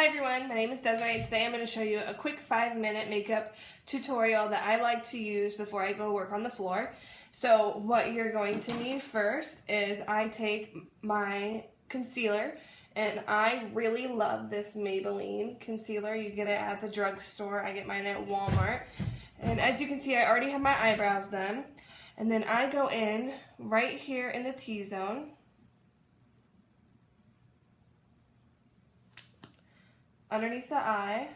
Hi everyone, my name is Desiree. Today I'm going to show you a quick 5-minute makeup tutorial that I like to use before I go work on the floor. So what you're going to need first is I take my concealer, and I really love this Maybelline concealer. You get it at the drugstore. I get mine at Walmart. And as you can see, I already have my eyebrows done. And then I go in right here in the T-zone. Underneath the eye.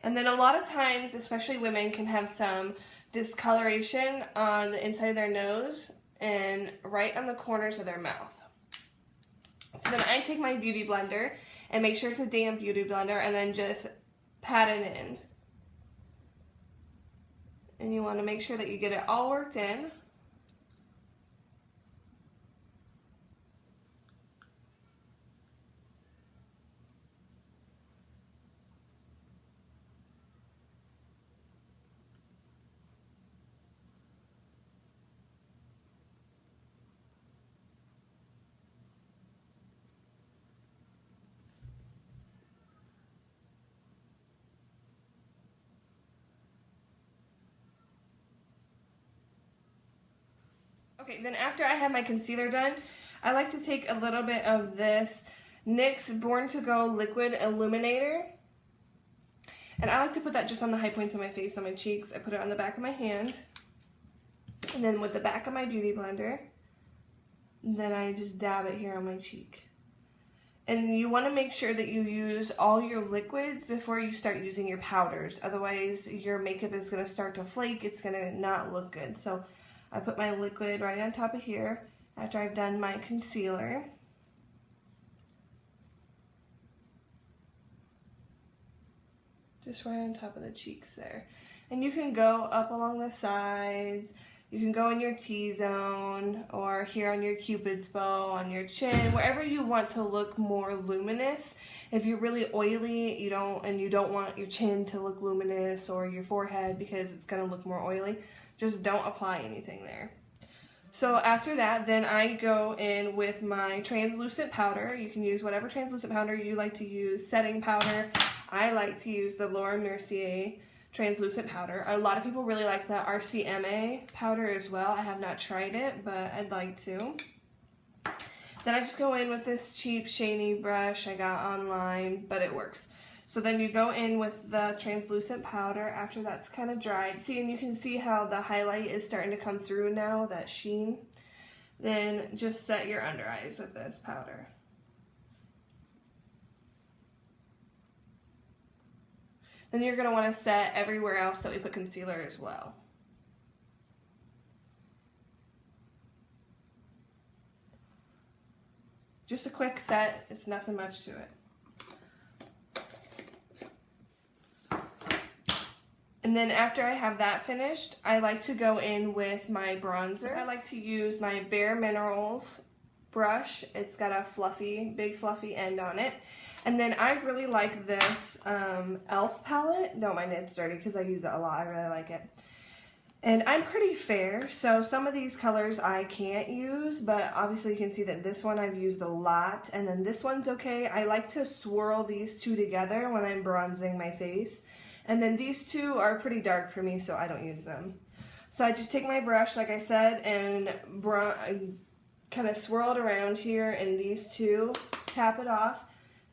And then a lot of times, especially women, can have some discoloration on the inside of their nose and right on the corners of their mouth. So then I take my beauty blender and make sure it's a damp beauty blender and then just pat it in. And you want to make sure that you get it all worked in. Okay, then after I have my concealer done, I like to take a little bit of this NYX Born to Go Liquid Illuminator. And I like to put that just on the high points of my face, on my cheeks. I put it on the back of my hand. And then with the back of my beauty blender, then I just dab it here on my cheek. And you want to make sure that you use all your liquids before you start using your powders. Otherwise, your makeup is going to start to flake. It's going to not look good. So I put my liquid right on top of here after I've done my concealer. Just right on top of the cheeks there. And you can go up along the sides. You can go in your T-zone or here on your Cupid's bow, on your chin, wherever you want to look more luminous. If you're really oily, you don't want your chin to look luminous or your forehead because it's going to look more oily, just don't apply anything there. So after that, then I go in with my translucent powder. You can use whatever translucent powder you like to use. Setting powder. I like to use the Laura Mercier translucent powder. A lot of people really like the RCMA powder as well. I have not tried it, but I'd like to. Then I just go in with this cheap shiny brush I got online, but it works. So then you go in with the translucent powder after that's kind of dried. See, and you can see how the highlight is starting to come through now, that sheen. Then just set your under eyes with this powder. Then you're going to want to set everywhere else that we put concealer as well. Just a quick set, it's nothing much to it. And then after I have that finished, I like to go in with my bronzer. I like to use my Bare Minerals brush. It's got a big fluffy end on it. And then I really like this e.l.f. palette. Don't mind it's dirty because I use it a lot. I really like it. And I'm pretty fair, so some of these colors I can't use, but obviously you can see that this one I've used a lot, and then this one's okay. I like to swirl these two together when I'm bronzing my face. And then these two are pretty dark for me, so I don't use them. So I just take my brush, like I said, and kind of swirl it around here in these two, tap it off,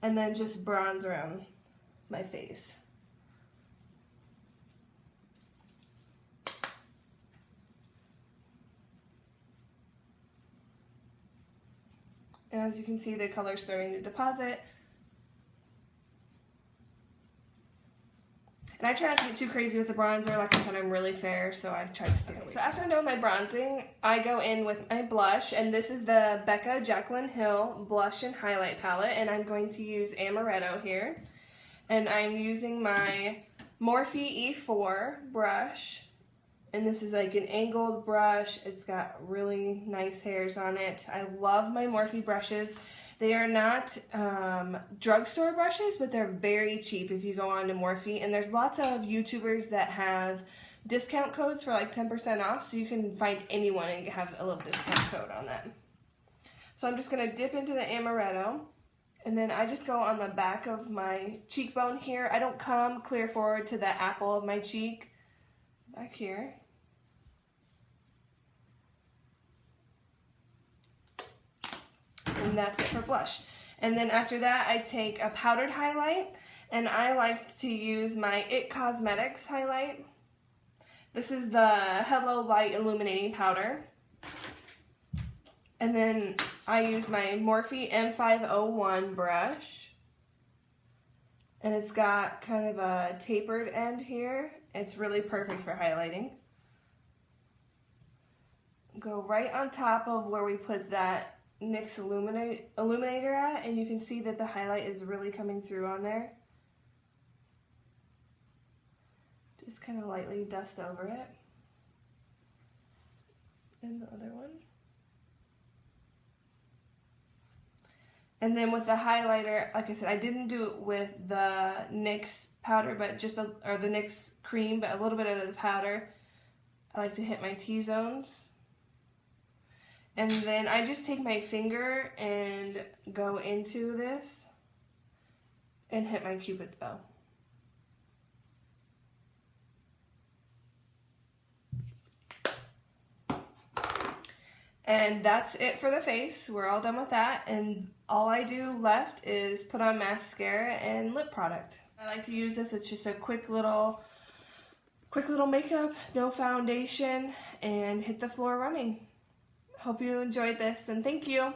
and then just bronze around my face. And as you can see, the color's starting to deposit. And I try not to get too crazy with the bronzer. Like I said, I'm really fair, so I try to stay away. So after I'm done with my bronzing, I go in with my blush, and this is the Becca Jaclyn Hill Blush and Highlight Palette, and I'm going to use Amaretto here. And I'm using my Morphe E4 brush, and this is like an angled brush. It's got really nice hairs on it. I love my Morphe brushes. They are not drugstore brushes, but they're very cheap if you go on to Morphe. And there's lots of YouTubers that have discount codes for like 10% off, so you can find anyone and have a little discount code on them. So I'm just going to dip into the amaretto, and then I just go on the back of my cheekbone here. I don't come clear forward to the apple of my cheek, back here. And that's it for blush. And then after that, I take a powdered highlight, and I like to use my IT Cosmetics highlight. This is the Hello Light Illuminating Powder. And then I use my Morphe M501 brush. And it's got kind of a tapered end here. It's really perfect for highlighting. Go right on top of where we put that NYX illuminator at, and you can see that the highlight is really coming through on there. Just kind of lightly dust over it. And the other one. And then with the highlighter, like I said, I didn't do it with the NYX powder, but just or the NYX cream, but a little bit of the powder. I like to hit my T-zones. And then I just take my finger and go into this and hit my Cupid's bow. And that's it for the face. We're all done with that, and all I do left is put on mascara and lip product. I like to use this. It's just a quick little makeup, no foundation, and hit the floor running. Hope you enjoyed this, and thank you.